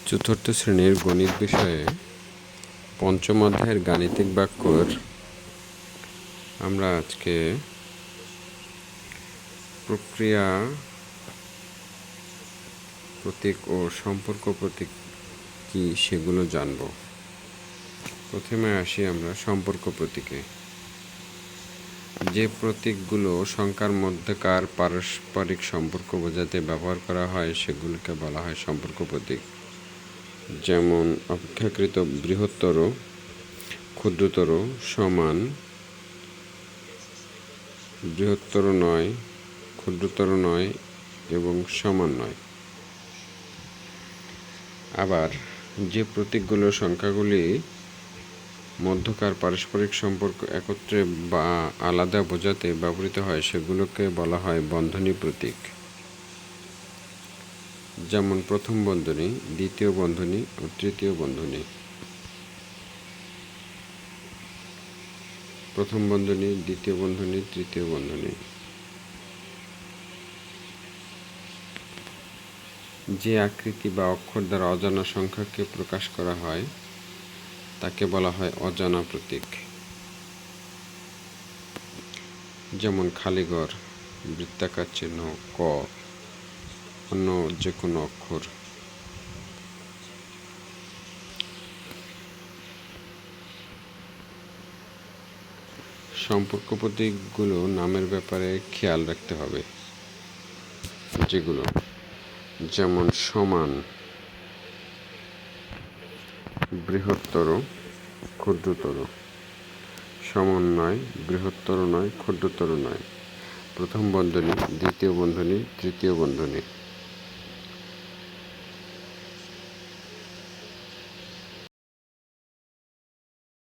চতুর্থ শ্রেণীর গণিত বিষয়ে পঞ্চম অধ্যায়ের গাণিতিক বাক্যর আমরা আজকে প্রক্রিয়া প্রতীক ও সম্পর্ক প্রতীক কি সেগুলো জানব। প্রথমে আসি আমরা সম্পর্ক প্রতীকে। যে প্রতীকগুলো সংখ্যার মধ্যকার পারস্পরিক সম্পর্ক বোঝাতে ব্যবহার করা হয় সেগুলোকে বলা হয় সম্পর্ক প্রতীক। যেমন অপেক্ষাকৃত বৃহত্তর, ক্ষুদ্রতর, সমান, বৃহত্তর নয়, ক্ষুদ্রতর নয় এবং সমান নয়। আবার যে প্রতীকগুলো সংখ্যাগুলি মধ্যকার পারস্পরিক সম্পর্ক একত্রে বা আলাদা বোঝাতে ব্যবহৃত হয় সেগুলোকে বলা হয় বন্ধনী প্রতীক। যেমন প্রথম বন্ধনী, দ্বিতীয় বন্ধনী ও তৃতীয় বন্ধনী। প্রথম বন্ধনী, দ্বিতীয় বন্ধনী, তৃতীয় বন্ধনী। যে আকৃতি বা অক্ষর দ্বারা অজানা সংখ্যাকে প্রকাশ করা হয় তাকে বলা হয় অজানা প্রতীক। যেমন খালিঘর, বৃত্তাকার চিহ্ন, ক, অন্য যে কোনো অক্ষর। সম্পর্ক প্রতীকগুলো নামের ব্যাপারে খেয়াল রাখতে হবে, যেমন সমান, বৃহত্তর, ক্ষুদ্রতর, সমান নয়, বৃহত্তর নয়, ক্ষুদ্রতর নয়। প্রথম বন্ধনী, দ্বিতীয় বন্ধনী, তৃতীয় বন্ধনী।